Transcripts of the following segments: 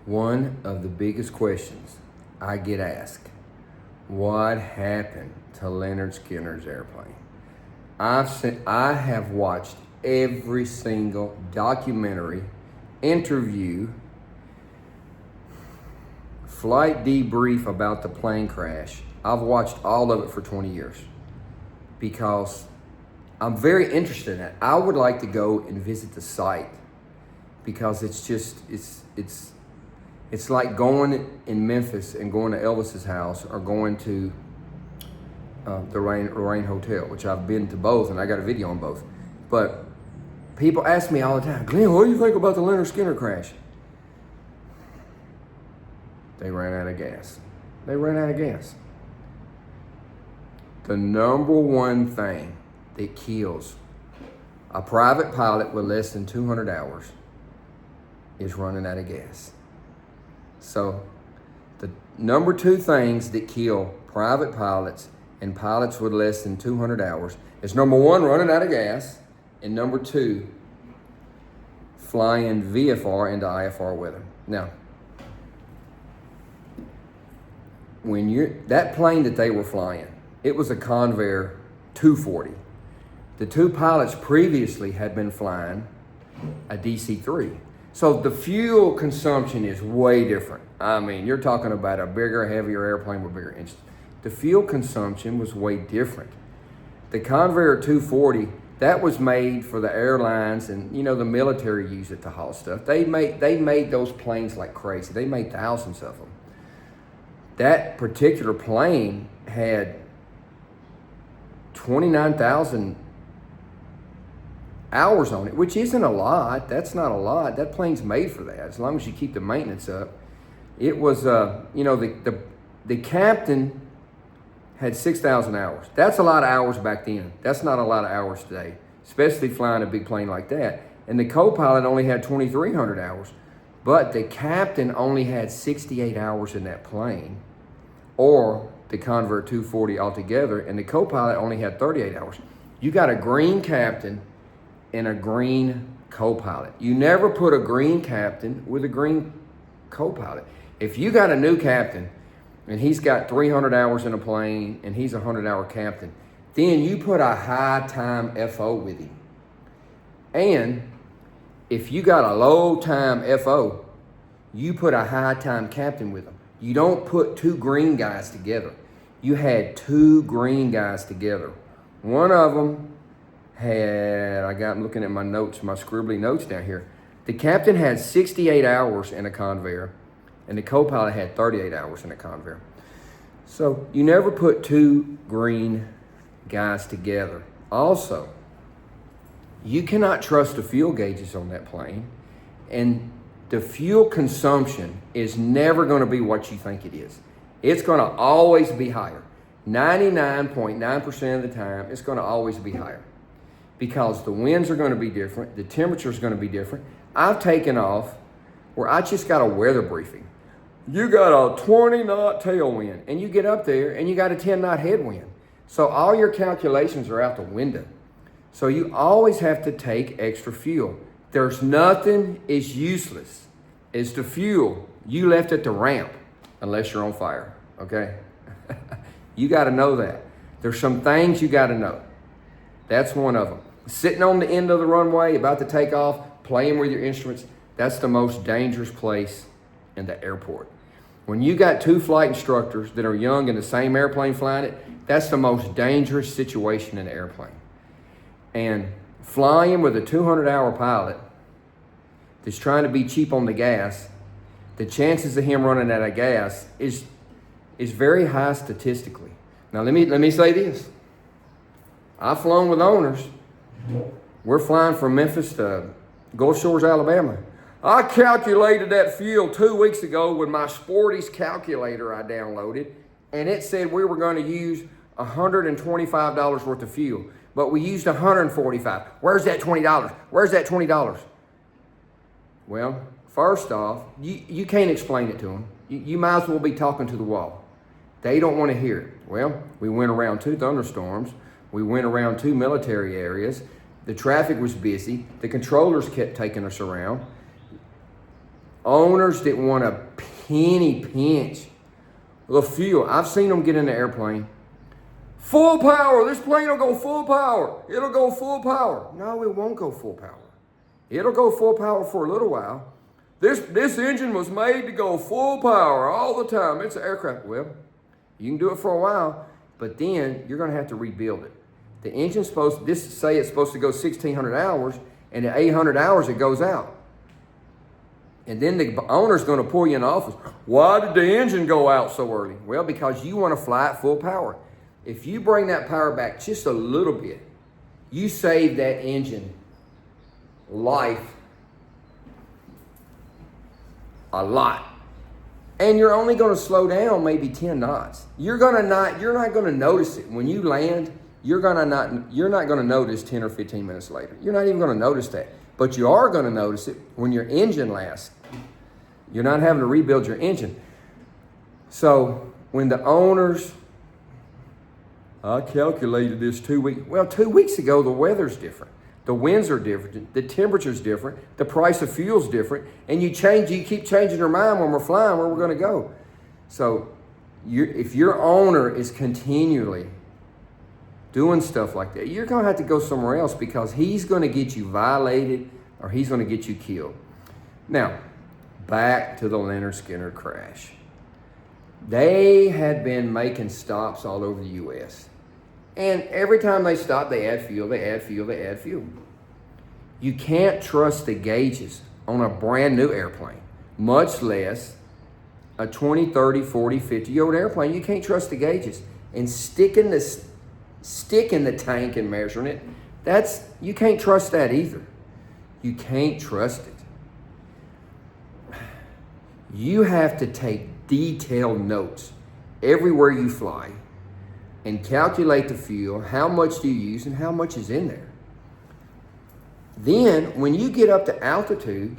One of the biggest questions I get asked, what happened to Lynyrd Skynyrd's airplane? I have watched every single documentary, interview, flight debrief about the plane crash. I've watched all of it for 20 years because I'm very interested in it. I would like to go and visit the site because it's like going in Memphis and going to Elvis's house or going to the Rain Hotel, which I've been to both and I got a video on both. But people ask me all the time, Glenn, what do you think about the Lynyrd Skynyrd crash? They ran out of gas. They ran out of gas. The number one thing that kills a private pilot with less than 200 hours is running out of gas. So the number two things that kill private pilots and pilots with less than 200 hours is number one, running out of gas, and number two, flying VFR into IFR weather. Now, that plane that they were flying, it was a Convair 240. The two pilots previously had been flying a DC-3. So the fuel consumption is way different. I mean, you're talking about a bigger, heavier airplane with bigger engines. The fuel consumption was way different. The Convair 240, that was made for the airlines and, the military use it to haul stuff. They made those planes like crazy. They made thousands of them. That particular plane had 29,000 hours on it, which isn't a lot. That's not a lot. That plane's made for that, as long as you keep the maintenance up. It was, the captain had 6,000 hours. That's a lot of hours back then. That's not a lot of hours today, especially flying a big plane like that. And the co-pilot only had 2,300 hours, but the captain only had 68 hours in that plane, or the Convair 240 altogether, and the co-pilot only had 38 hours. You got a green captain and a green co-pilot. You never put a green captain with a green co-pilot. If you got a new captain and he's got 300 hours in a plane and he's a 100-hour captain, then you put a high-time FO with him. And if you got a low-time FO, you put a high-time captain with him. You don't put two green guys together. You had two green guys together. One of them I'm looking at my notes, my scribbly notes down here. The captain had 68 hours in a Convair, and the co-pilot had 38 hours in a Convair. So you never put two green guys together. Also, you cannot trust the fuel gauges on that plane, and the fuel consumption is never going to be what you think it is. It's going to always be higher. 99.9% of the time, it's going to always be higher because the winds are going to be different. The temperature is going to be different. I've taken off where I just got a weather briefing. You got a 20-knot tailwind, and you get up there, and you got a 10-knot headwind. So all your calculations are out the window. So you always have to take extra fuel. There's nothing as useless as the fuel you left at the ramp, unless you're on fire, okay? You got to know that. There's some things you got to know. That's one of them. Sitting on the end of the runway, about to take off, playing with your instruments, that's the most dangerous place in the airport. When you got two flight instructors that are young in the same airplane flying it, that's the most dangerous situation in the airplane. And flying with a 200-hour pilot that's trying to be cheap on the gas, the chances of him running out of gas is very high statistically. Now let me say this. I've flown with owners. We're flying from Memphis to Gulf Shores, Alabama. I calculated that fuel 2 weeks ago with my Sporty's calculator I downloaded, and it said we were going to use $125 worth of fuel, but we used $145. Where's that $20? Where's that $20? Well, first off, you can't explain it to them. You might as well be talking to the wall. They don't want to hear it. Well, we went around 2 thunderstorms. We went around 2 military areas. The traffic was busy. The controllers kept taking us around. Owners that want a penny pinch the fuel. I've seen them get in the airplane. Full power. This plane will go full power. It'll go full power. No, it won't go full power. It'll go full power for a little while. This engine was made to go full power all the time. It's an aircraft. Well, you can do it for a while, but then you're going to have to rebuild it. The engine's supposed to, say it's supposed to go 1,600 hours, and at 800 hours it goes out. And then the owner's going to pull you in the office. Why did the engine go out so early? Well, because you want to fly at full power. If you bring that power back just a little bit, you save that engine life a lot. And you're only going to slow down maybe 10 knots. You're not going to notice it. When you land, you're not going to notice 10 or 15 minutes later. You're not even going to notice that. But you are going to notice it when your engine lasts. You're not having to rebuild your engine. So when the owners, I calculated this 2 weeks. Well, 2 weeks ago, the weather's different. The winds are different. The temperature's different. The price of fuel's different. And you keep changing your mind when we're flying where we're going to go. So if your owner is continually doing stuff like that, you're going to have to go somewhere else because he's going to get you violated or he's going to get you killed. Now, back to the Lynyrd Skynyrd crash. They had been making stops all over the U.S. And every time they stop, they add fuel, they add fuel, they add fuel. You can't trust the gauges on a brand new airplane, much less a 20, 30, 40, 50-year-old airplane. You can't trust the gauges. And sticking the tank and measuring it, you can't trust that either. You can't trust it. You have to take detailed notes everywhere you fly and calculate the fuel, how much do you use and how much is in there. Then when you get up to altitude,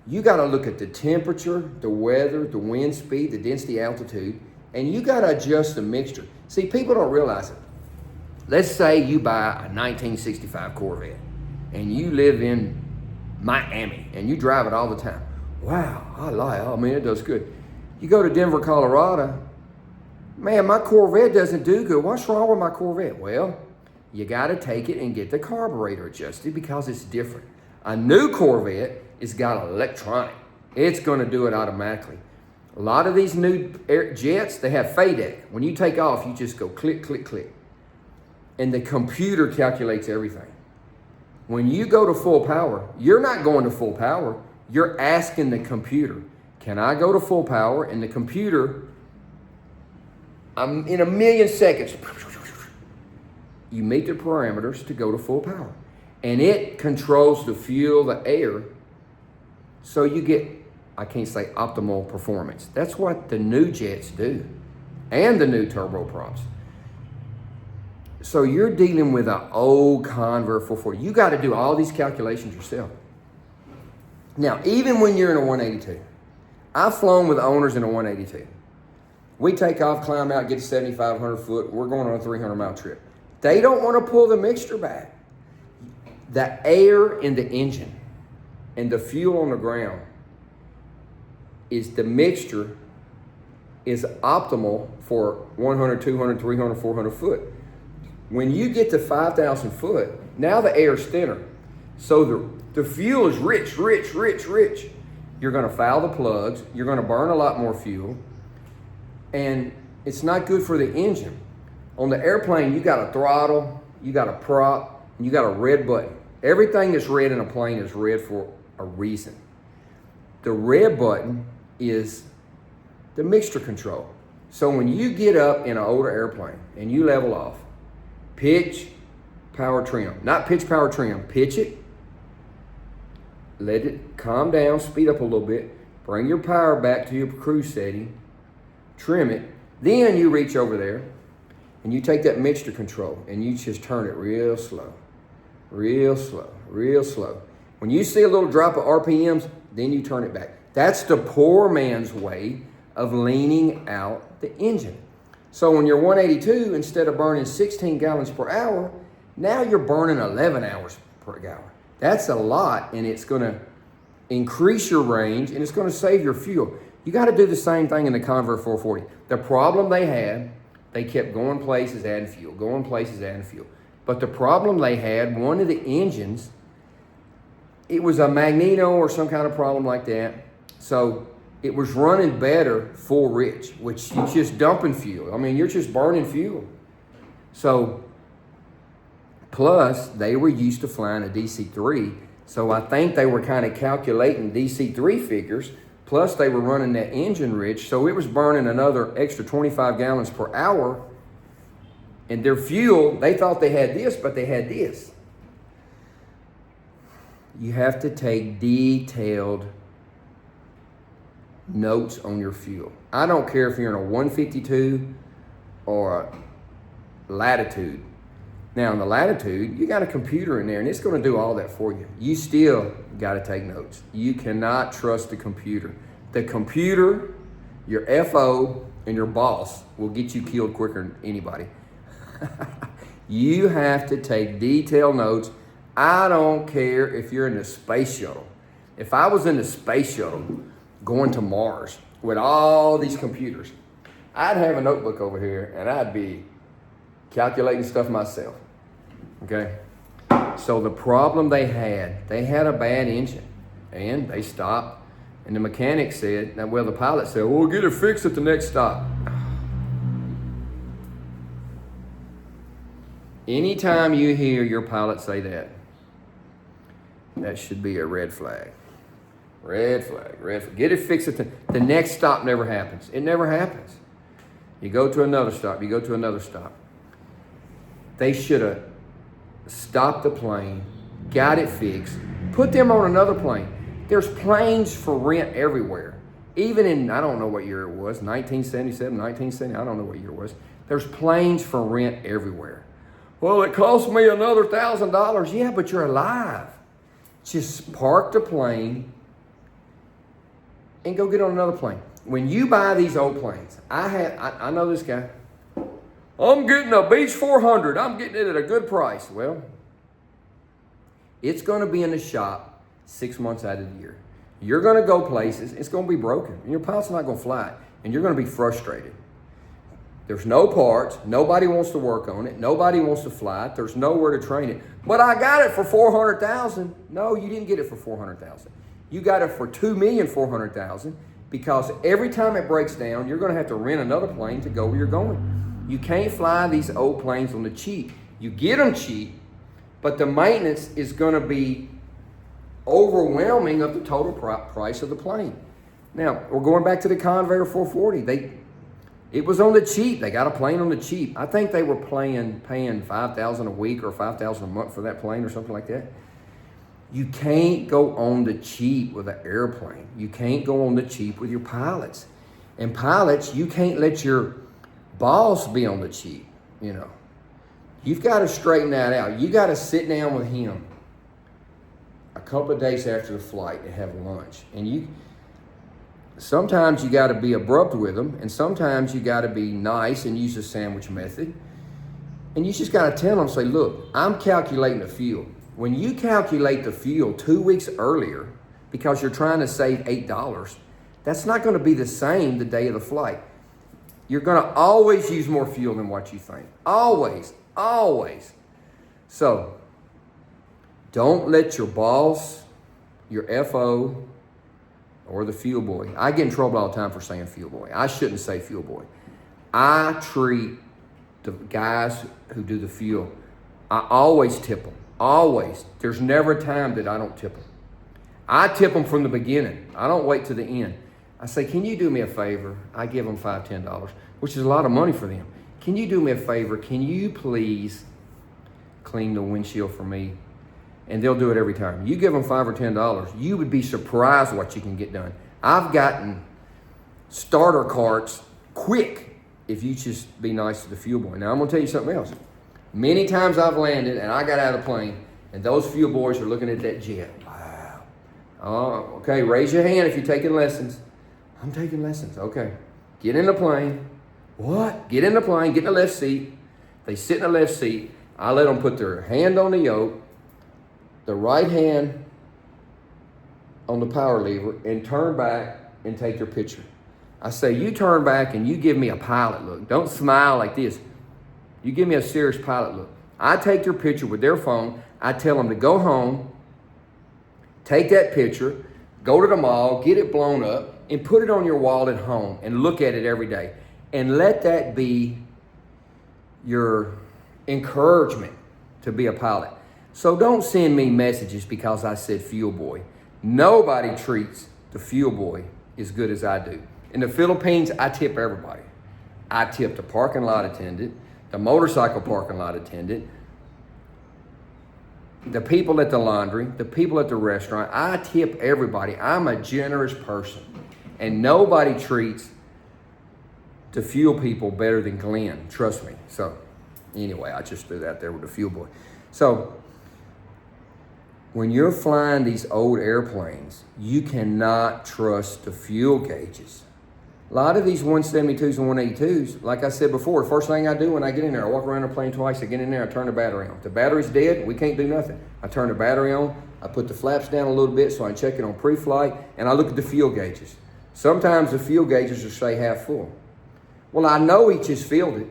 you got to look at the temperature, the weather, the wind speed, the density, altitude, and you got to adjust the mixture. See, people don't realize it. Let's say you buy a 1965 Corvette and you live in Miami and you drive it all the time. Wow, I mean, it does good. You go to Denver, Colorado, man, my Corvette doesn't do good. What's wrong with my Corvette? Well, you got to take it and get the carburetor adjusted because it's different. A new Corvette has got electronic. It's going to do it automatically. A lot of these new jets, they have FADEC. When you take off, you just go click, click, click. And the computer calculates everything. When you go to full power, you're not going to full power. You're asking the computer, can I go to full power? And the computer, in a million seconds, you meet the parameters to go to full power. And it controls the fuel, the air, so you get, I can't say optimal performance. That's what the new jets do, and the new turboprops. So you're dealing with an old Convert 440. You got to do all these calculations yourself. Now, even when you're in a 182, I've flown with owners in a 182. We take off, climb out, get to 7,500 foot. We're going on a 300-mile trip. They don't want to pull the mixture back. The air in the engine and the fuel on the ground the mixture is optimal for 100, 200, 300, 400 foot. When you get to 5,000 foot, now the air is thinner. So the fuel is rich, rich, rich, rich. You're going to foul the plugs. You're going to burn a lot more fuel. And it's not good for the engine. On the airplane, you got a throttle, you got a prop, and you got a red button. Everything that's red in a plane is red for a reason. The red button is the mixture control. So when you get up in an older airplane and you level off, pitch, power trim. Not pitch, power trim. Pitch it. Let it calm down, speed up a little bit. Bring your power back to your cruise setting. Trim it. Then you reach over there and you take that mixture control and you just turn it real slow. Real slow. Real slow. When you see a little drop of RPMs, then you turn it back. That's the poor man's way of leaning out the engine. So when you're 182, instead of burning 16 gallons per hour, now you're burning 11 hours per hour. That's a lot, and it's going to increase your range, and it's going to save your fuel. You got to do the same thing in the Convair 440. The problem they had, they kept going places, adding fuel, going places, adding fuel. But the problem they had, one of the engines, it was a magneto or some kind of problem like that. So it was running better full rich, which you're just dumping fuel. I mean, you're just burning fuel. So, plus, they were used to flying a DC-3. So I think they were kind of calculating DC-3 figures. Plus, they were running that engine rich. So it was burning another extra 25 gallons per hour. And their fuel, they thought they had this, but they had this. You have to take detailed notes on your fuel. I don't care if you're in a 152 or a Latitude. Now, in the Latitude, you got a computer in there, and it's going to do all that for you. You still got to take notes. You cannot trust the computer. The computer, your FO, and your boss will get you killed quicker than anybody. You have to take detailed notes. I don't care if you're in the space shuttle. If I was in the space shuttle going to Mars with all these computers, I'd have a notebook over here, and I'd be calculating stuff myself. Okay? So the problem they had a bad engine, and they stopped, and the mechanic said, well, the pilot said, well, we'll get it fixed at the next stop. Anytime you hear your pilot say that, that should be a red flag. Red flag, red flag. Get it fixed at the next stop never happens. It never happens. You go to another stop, you go to another stop. They should have stopped the plane, got it fixed, put them on another plane. There's planes for rent everywhere. Even in, I don't know what year it was, 1977, 1970, I don't know what year it was. There's planes for rent everywhere. Well, it cost me another $1,000. Yeah, but you're alive. Just park the plane and go get on another plane. When you buy these old planes, I know this guy. I'm getting a Beech 400. I'm getting it at a good price. Well, it's going to be in the shop 6 months out of the year. You're going to go places. It's going to be broken. And your pilot's not going to fly it. And you're going to be frustrated. There's no parts. Nobody wants to work on it. Nobody wants to fly it. There's nowhere to train it. But I got it for $400,000. No, you didn't get it for $400,000. You got it for $2,400,000 because every time it breaks down, you're going to have to rent another plane to go where you're going. You can't fly these old planes on the cheap. You get them cheap, but the maintenance is going to be overwhelming of the total price of the plane. Now, we're going back to the Convair 440. It was on the cheap. They got a plane on the cheap. I think they were paying $5,000 a week or $5,000 a month for that plane or something like that. You can't go on the cheap with an airplane. You can't go on the cheap with your pilots. And pilots, you can't let your boss be on the cheap, you know. You've got to straighten that out. You got to sit down with him a couple of days after the flight and have lunch. And sometimes you got to be abrupt with them, and sometimes you got to be nice and use the sandwich method. And you just got to tell them, say, look, I'm calculating the fuel. When you calculate the fuel 2 weeks earlier because you're trying to save $8, that's not going to be the same the day of the flight. You're going to always use more fuel than what you think. Always, always. So, don't let your boss, your FO, or the fuel boy. I get in trouble all the time for saying fuel boy. I shouldn't say fuel boy. I treat the guys who do the fuel, I always tip them. Always. There's never a time that I don't tip them. I tip them from the beginning. I don't wait to the end. I say, can you do me a favor? I give them $5, $10, which is a lot of money for them. Can you do me a favor? Can you please clean the windshield for me? And they'll do it every time. You give them $5 or $10, you would be surprised what you can get done. I've gotten starter carts quick if you just be nice to the fuel boy. Now, I'm going to tell you something else. Many times I've landed and I got out of the plane and those fuel boys are looking at that jet. Wow. Oh, okay, raise your hand if you're taking lessons. I'm taking lessons. Okay. Get in the plane. What? Get in the plane, get in the left seat. They sit in the left seat. I let them put their hand on the yoke, the right hand on the power lever and turn back and take your picture. I say, you turn back and you give me a pilot look. Don't smile like this. You give me a serious pilot look. I take your picture with their phone. I tell them to go home, take that picture, go to the mall, get it blown up, and put it on your wall at home and look at it every day. And let that be your encouragement to be a pilot. So don't send me messages because I said fuel boy. Nobody treats the fuel boy as good as I do. In the Philippines, I tip everybody. I tip the parking lot attendant, the motorcycle parking lot attendant, the people at the laundry, the people at the restaurant. I tip everybody. I'm a generous person. And nobody treats the fuel people better than Glenn. Trust me. So anyway, I just threw that there with the fuel boy. So when you're flying these old airplanes, you cannot trust the fuel gauges. A lot of these 172s and 182s, like I said before, the first thing I do when I get in there, I walk around the plane twice, I get in there, I turn the battery on. If the battery's dead, we can't do nothing. I turn the battery on, I put the flaps down a little bit so I can check it on pre-flight, and I look at the fuel gauges. Sometimes the fuel gauges will say half full. Well, I know he just filled it,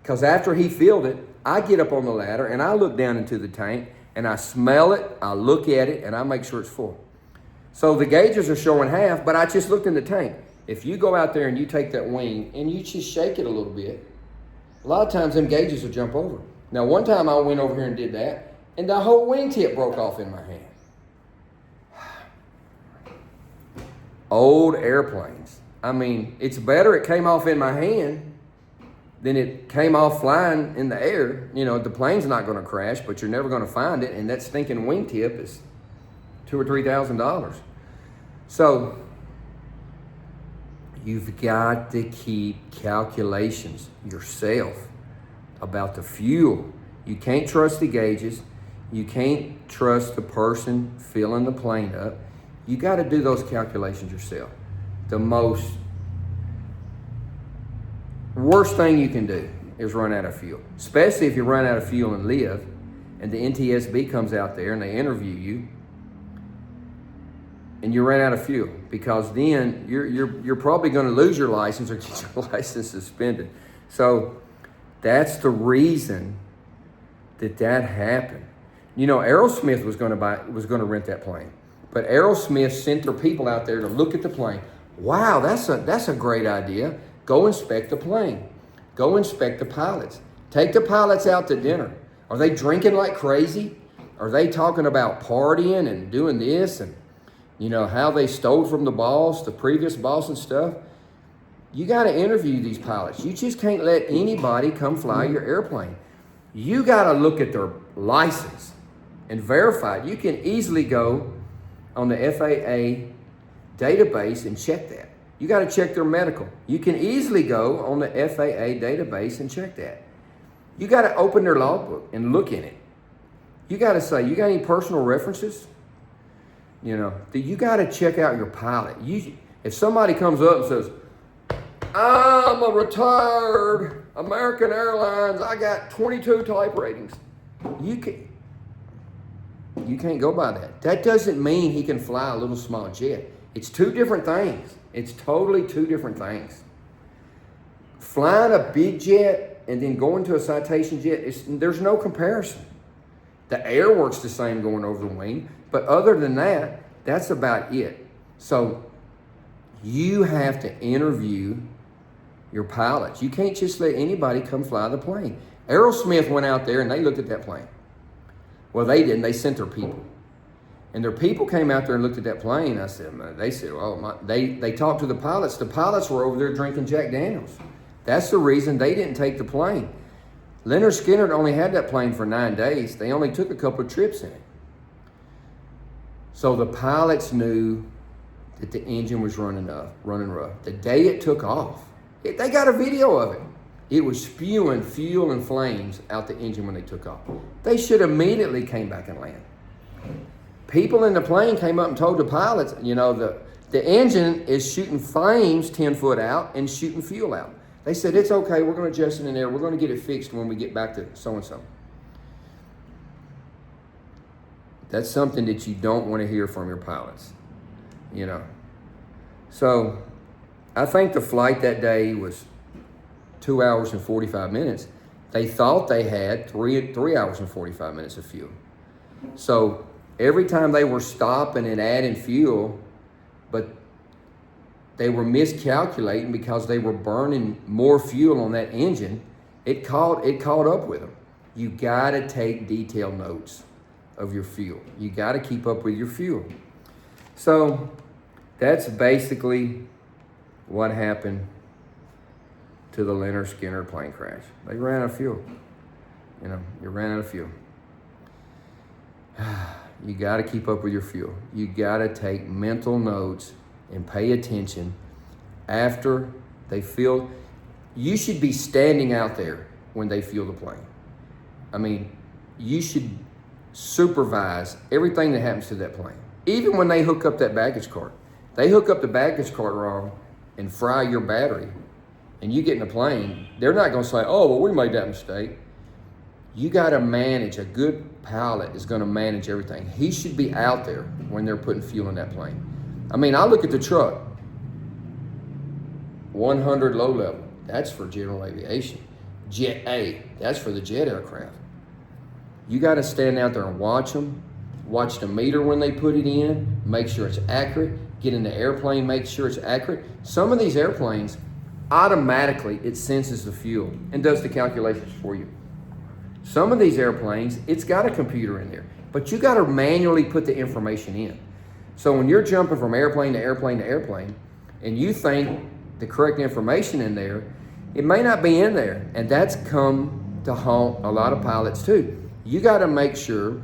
because after he filled it, I get up on the ladder and I look down into the tank and I smell it, I look at it, and I make sure it's full. So the gauges are showing half, but I just looked in the tank. If you go out there and you take that wing and you just shake it a little bit, a lot of times them gauges will jump over. Now, one time I went over here and did that, and the whole wingtip broke off in my hand. Old airplanes. I mean, it's better it came off in my hand than it came off flying in the air. You know, the plane's not going to crash, but you're never going to find it, and that stinking wingtip is $2,000 or $3,000. So you've got to keep calculations yourself about the fuel. You can't trust the gauges. You can't trust the person filling the plane up. You got to do those calculations yourself. The worst thing you can do is run out of fuel, especially if you run out of fuel and live, and the NTSB comes out there and they interview you, and you ran out of fuel, because then you're probably going to lose your license or get your license suspended. So that's the reason that happened. You know, Aerosmith was going to rent that plane, but Aerosmith sent their people out there to look at the plane. Wow, that's a great idea. Go inspect the plane. Go inspect the pilots. Take the pilots out to dinner. Are they drinking like crazy? Are they talking about partying and doing this and, you know, how they stole from the boss, the previous boss and stuff? You got to interview these pilots. You just can't let anybody come fly your airplane. You got to look at their license and verify it. You can easily go on the FAA database and check that. You got to check their medical. You can easily go on the FAA database and check that. You got to open their logbook and look in it. You got to say, you got any personal references? You know, you got to check out your pilot. If somebody comes up and says, I'm a retired American Airlines, I got 22 type ratings, you can't go by that. That doesn't mean he can fly a little small jet. It's two different things. It's totally two different things. Flying a big jet and then going to a citation jet, there's no comparison. The air works the same going over the wing, but other than that, that's about it. So you have to interview your pilots. You can't just let anybody come fly the plane. Aerosmith went out there and they looked at that plane. Well, they didn't. They sent their people. And their people came out there and looked at that plane. I said, they said, they talked to the pilots. The pilots were over there drinking Jack Daniels. That's the reason they didn't take the plane. Lynyrd Skynyrd only had that plane for 9 days. They only took a couple of trips in it. So the pilots knew that the engine was running rough. The day it took off, they got a video of it. It was spewing fuel and flames out the engine when they took off. They should immediately came back and landed. People in the plane came up and told the pilots, you know, the engine is shooting flames 10 foot out and shooting fuel out. They said, it's okay, we're going to adjust it in there. We're going to get it fixed when we get back to so-and-so. That's something that you don't want to hear from your pilots. you know. So I think the flight that day was 2 hours and 45 minutes. They thought they had 3 hours and 45 minutes of fuel. So every time they were stopping and adding fuel, but they were miscalculating because they were burning more fuel on that engine, it caught up with them. You gotta take detailed notes of your fuel. You gotta keep up with your fuel. So that's basically what happened to the Lynyrd Skynyrd plane crash. They ran out of fuel. You know, you ran out of fuel. You got to keep up with your fuel. You got to take mental notes and pay attention after they feel. You should be standing out there when they fuel the plane. I mean, you should supervise everything that happens to that plane. Even when they hook up that baggage cart. They hook up the baggage cart wrong and fry your battery, and you get in the plane, they're not going to say, oh, well, we made that mistake. You got to manage. A good pilot is going to manage everything. He should be out there when they're putting fuel in that plane. I mean, I look at the truck. 100 low level, that's for general aviation. Jet A, that's for the jet aircraft. You got to stand out there and watch them. Watch the meter when they put it in. Make sure it's accurate. Get in the airplane, make sure it's accurate. Some of these airplanes, automatically it senses the fuel and does the calculations for you. Some of these airplanes, it's got a computer in there, but you got to manually put the information in. So when you're jumping from airplane to airplane to airplane, and you think the correct information in there, it may not be in there, and that's come to haunt a lot of pilots too. You got to make sure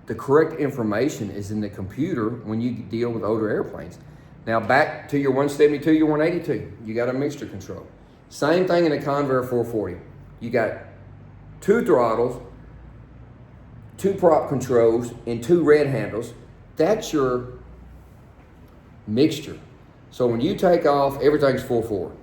the correct information is in the computer when you deal with older airplanes. Now back to your 172, your 182, you got a mixture control. Same thing in a Convair 440. You got 2 throttles, 2 prop controls, and 2 red handles. That's your mixture. So when you take off, everything's full forward.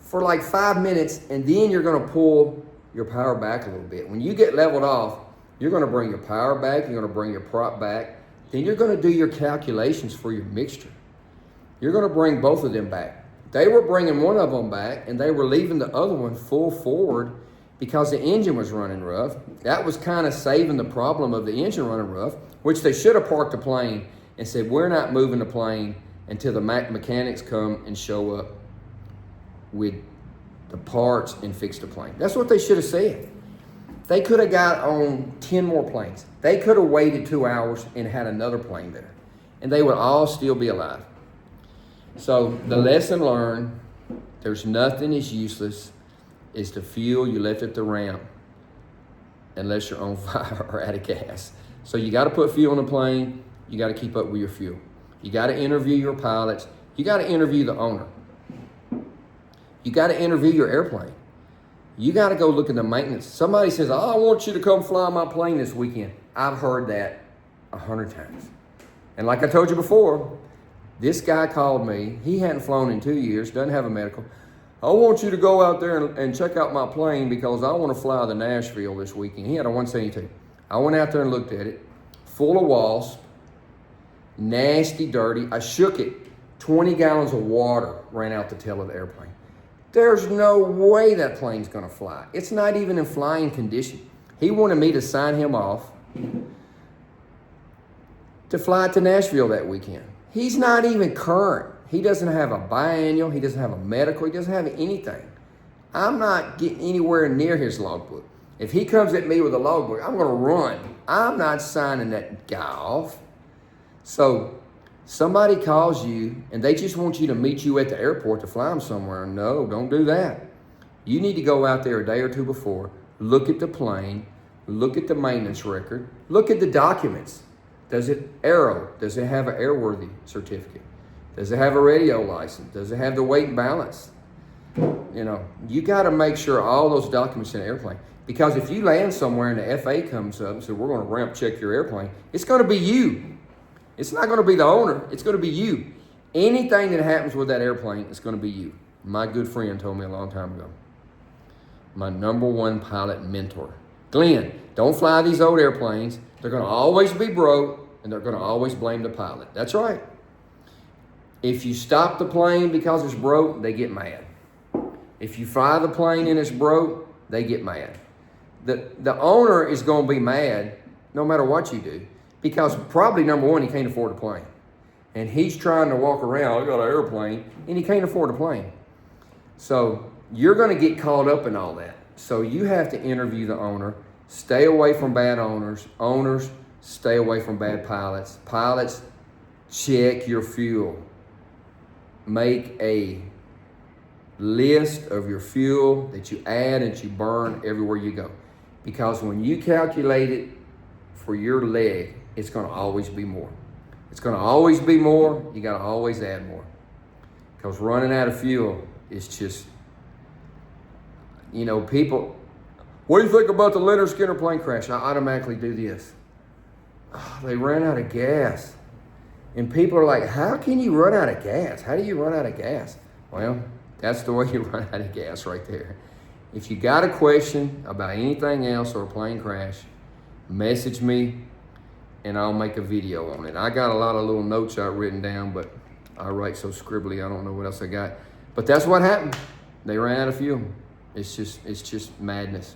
For like 5 minutes, and then you're gonna pull your power back a little bit. When you get leveled off, you're gonna bring your power back, you're gonna bring your prop back, then you're gonna do your calculations for your mixture. You're gonna bring both of them back. They were bringing one of them back and they were leaving the other one full forward because the engine was running rough. That was kind of saving the problem of the engine running rough, which they should have parked the plane and said, we're not moving the plane until the mechanics come and show up with the parts and fix the plane. That's what they should have said. They could have got on 10 more planes. They could have waited 2 hours and had another plane there, and they would all still be alive. So the lesson learned, there's nothing as useless as the fuel you left at the ramp unless you're on fire or out of gas. So you got to put fuel in the plane. You got to keep up with your fuel. You got to interview your pilots. You got to interview the owner. You got to interview your airplane. You got to go look at the maintenance. Somebody says, oh, I want you to come fly my plane this weekend. I've heard that 100 times. And like I told you before, this guy called me. He hadn't flown in 2 years, doesn't have a medical. I want you to go out there and check out my plane because I want to fly to Nashville this weekend. He had a 172. I went out there and looked at it, full of wasps, nasty, dirty. I shook it. 20 gallons of water ran out the tail of the airplane. There's no way that plane's gonna fly. It's not even in flying condition. He wanted me to sign him off to fly to Nashville that weekend. He's not even current. He doesn't have a biannual. He doesn't have a medical. He doesn't have anything. I'm not getting anywhere near his logbook. If he comes at me with a logbook, I'm gonna run. I'm not signing that guy off. So somebody calls you and they just want you to meet you at the airport to fly them somewhere. No, don't do that. You need to go out there a day or two before, look at the plane, look at the maintenance record, look at the documents. Does it aero? Does it have an airworthy certificate? Does it have a radio license? Does it have the weight and balance? You know, you got to make sure all those documents in the airplane. Because if you land somewhere and the FA comes up and says, we're going to ramp check your airplane, it's going to be you. It's not going to be the owner. It's going to be you. Anything that happens with that airplane, it's going to be you. My good friend told me a long time ago. My #1 pilot mentor. Glenn, don't fly these old airplanes. They're going to always be broke. and they're going to always blame the pilot. That's right. If you stop the plane because it's broke, they get mad. If you fly the plane and it's broke, they get mad. The owner is going to be mad no matter what you do, because probably number one, he can't afford a plane. And he's trying to walk around, I got an airplane, and he can't afford a plane. So you're going to get caught up in all that. So you have to interview the owner. Stay away from bad owners. Owners, stay away from bad pilots. Pilots, check your fuel. Make a list of your fuel that you add and that you burn everywhere you go. Because when you calculate it for your leg, it's going to always be more. It's going to always be more. You got to always add more. Because running out of fuel is just, people, what do you think about the Lynyrd Skynyrd plane crash? I automatically do this. Oh, they ran out of gas. And people are like, how can you run out of gas? How do you run out of gas? Well, that's the way you run out of gas right there. If you got a question about anything else or a plane crash, message me and I'll make a video on it. I got a lot of little notes I've written down, but I write so scribbly, I don't know what else I got. But that's what happened. They ran out of fuel. It's just madness.